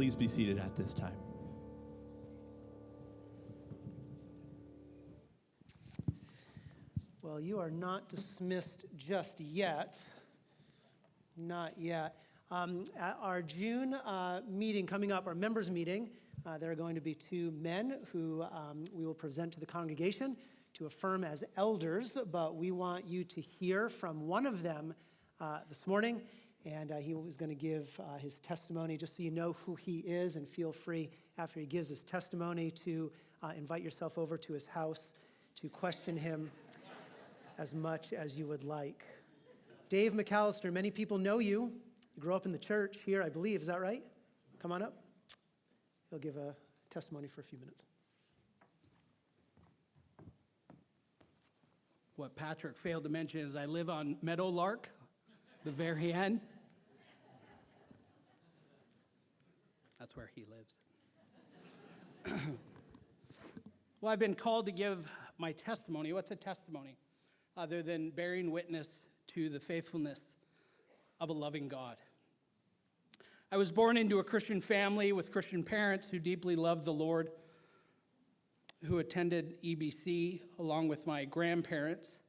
please be seated at this time. Well, you are not dismissed just yet. Not yet. At our June meeting coming up, our members' meeting, there are going to be two men who we will present to the congregation to affirm as elders, but we want you to hear from one of them this morning, and he was going to give his testimony just so you know who he is, and feel free after he gives his testimony to invite yourself over to his house to question him as much as you would like. Dave McAllister, many people know you. You grew up in the church here, I believe. Is that right? Come on up. He'll give a testimony for a few minutes. What Patrick failed to mention is I live on Meadowlark, the very end. That's where he lives. Well, I've been called to give my testimony. What's a testimony? Other than bearing witness to the faithfulness of a loving God. I was born into a Christian family with Christian parents who deeply loved the Lord, who attended EBC along with my grandparents,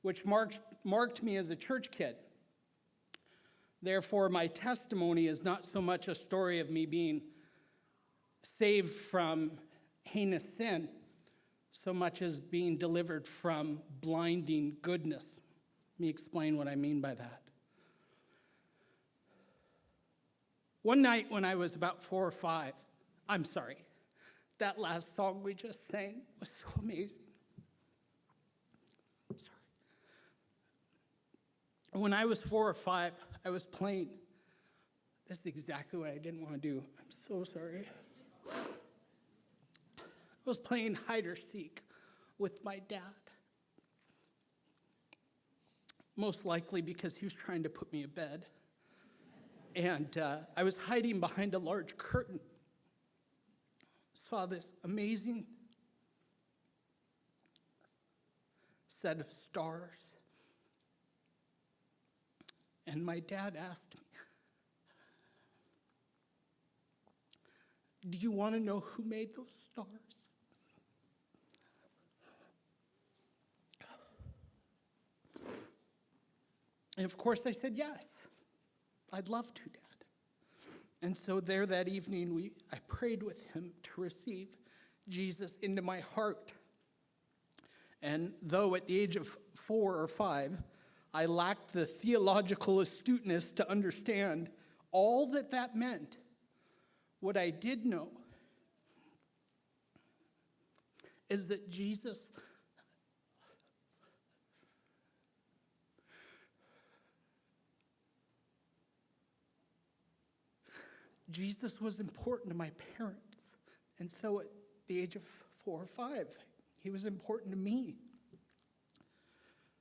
which marked me as a church kid. Therefore, my testimony is not so much a story of me being saved from heinous sin, so much as being delivered from blinding goodness. Let me explain what I mean by that. One night when I was about 4 or 5, that last song we just sang was so amazing. I'm sorry. When I was 4 or 5, I was playing. This is exactly what I didn't want to do. I'm so sorry. I was playing hide or seek with my dad. Most likely because he was trying to put me to bed. And I was hiding behind a large curtain. Saw this amazing set of stars. And my dad asked me, "Do you want to know who made those stars?" And of course I said yes. I'd love to, Dad. And so there that evening, I prayed with him to receive Jesus into my heart. And though at the age of 4 or 5, I lacked the theological astuteness to understand all that meant, what I did know is that Jesus was important to my parents. And so at the age of 4 or 5, he was important to me.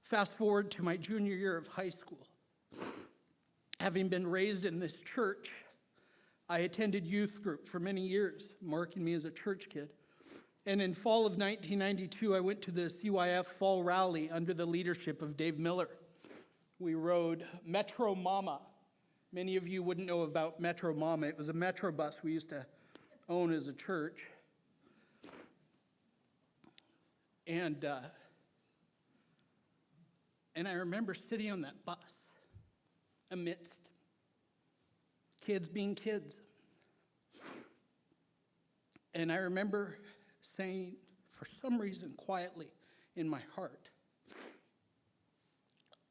Fast forward to my junior year of high school. Having been raised in this church, I attended youth group for many years, marking me as a church kid. And in fall of 1992, I went to the CYF Fall Rally under the leadership of Dave Miller. We rode Metro Mama. Many of you wouldn't know about Metro Mama. It was a metro bus we used to own as a church. And I remember sitting on that bus amidst kids being kids. And I remember saying, for some reason, quietly in my heart,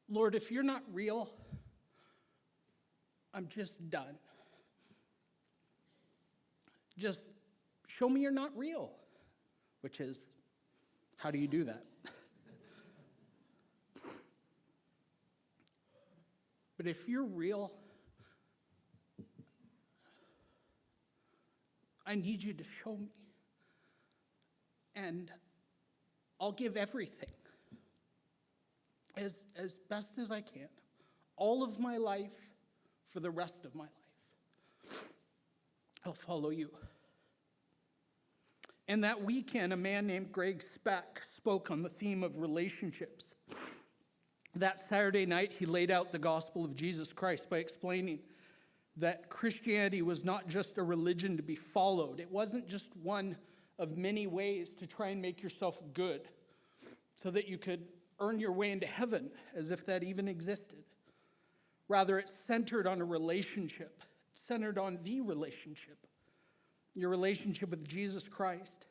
"Lord, if you're not real, I'm just done. Just show me you're not real," which is, how do you do that? But if you're real, I need you to show me. And I'll give everything as best as I can, all of my life for the rest of my life. I'll follow you. And that weekend, a man named Greg Speck spoke on the theme of relationships. That Saturday night, he laid out the gospel of Jesus Christ by explaining that Christianity was not just a religion to be followed. It wasn't just one of many ways to try and make yourself good so that you could earn your way into heaven, as if that even existed. Rather, it's centered on a relationship. It's centered on the relationship, your relationship with Jesus Christ,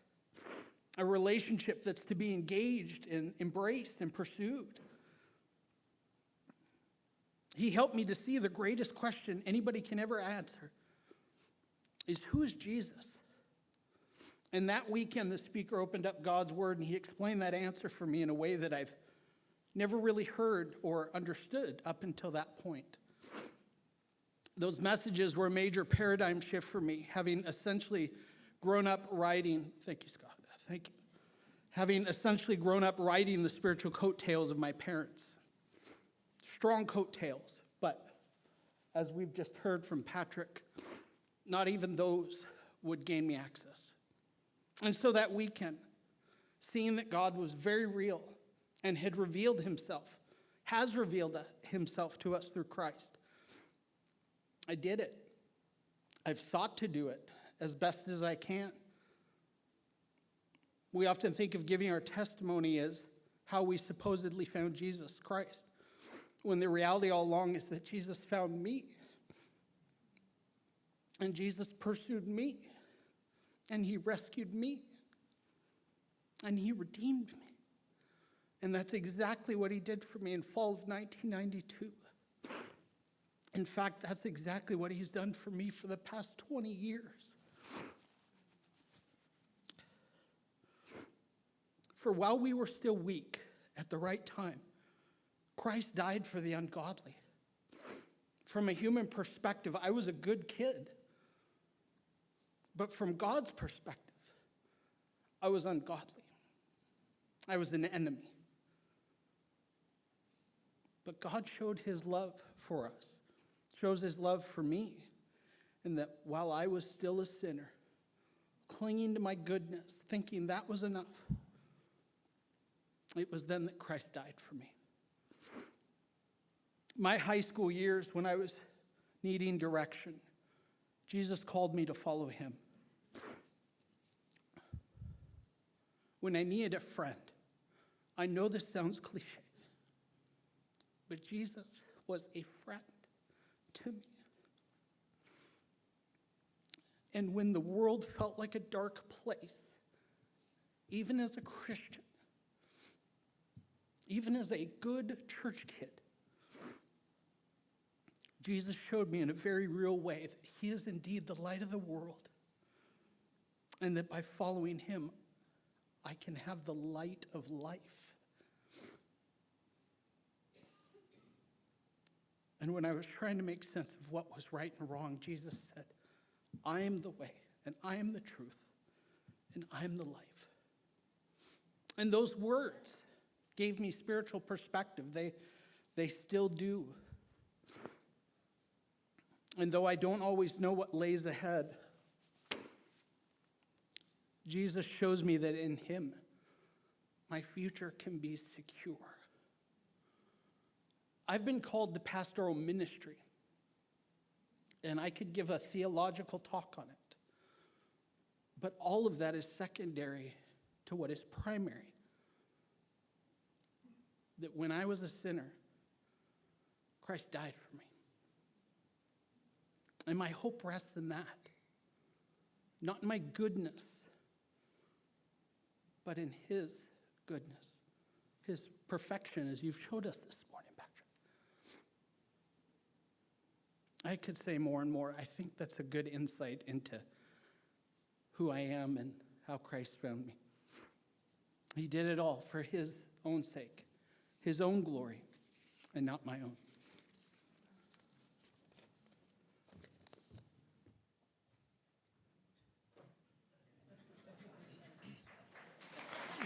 a relationship that's to be engaged and embraced and pursued. He helped me to see the greatest question anybody can ever answer is, who is Jesus? And that weekend, the speaker opened up God's word and he explained that answer for me in a way that I've never really heard or understood up until that point. Those messages were a major paradigm shift for me, having essentially grown up riding, thank you, Scott, thank you, having essentially grown up riding the spiritual coattails of my parents. Strong coattails, but as we've just heard from Patrick, not even those would gain me access. And so that weekend, seeing that God was very real and had revealed himself, has revealed himself to us through Christ, I did it. I've sought to do it as best as I can. We often think of giving our testimony as how we supposedly found Jesus Christ, when the reality all along is that Jesus found me. And Jesus pursued me. And he rescued me. And he redeemed me. And that's exactly what he did for me in fall of 1992. In fact, that's exactly what he's done for me for the past 20 years. For while we were still weak, at the right time, Christ died for the ungodly. From a human perspective, I was a good kid. But from God's perspective, I was ungodly. I was an enemy. But God showed his love for us, shows his love for me, and that while I was still a sinner, clinging to my goodness, thinking that was enough, it was then that Christ died for me. My high school years, when I was needing direction, Jesus called me to follow him. When I needed a friend, I know this sounds cliche, but Jesus was a friend to me. And when the world felt like a dark place, even as a Christian, even as a good church kid, Jesus showed me in a very real way that he is indeed the light of the world, and that by following him, I can have the light of life. And when I was trying to make sense of what was right and wrong, Jesus said, I am the way, and I am the truth, and I am the life. And those words gave me spiritual perspective. They still do. And though I don't always know what lays ahead, Jesus shows me that in him, my future can be secure. I've been called to pastoral ministry, and I could give a theological talk on it. But all of that is secondary to what is primary. That when I was a sinner, Christ died for me. And my hope rests in that. Not in my goodness, but in his goodness, his perfection, as you've showed us this morning, Patrick. I could say more and more. I think that's a good insight into who I am and how Christ found me. He did it all for his own sake, his own glory, and not my own.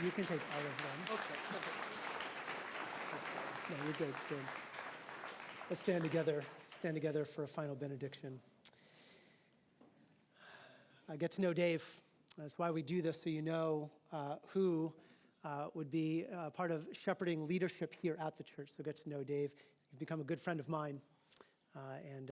You can take all of them. Okay. No, you're good, good. Let's stand together for a final benediction. Get to know Dave. That's why we do this, so you know who would be part of shepherding leadership here at the church. So get to know Dave. You've become a good friend of mine. And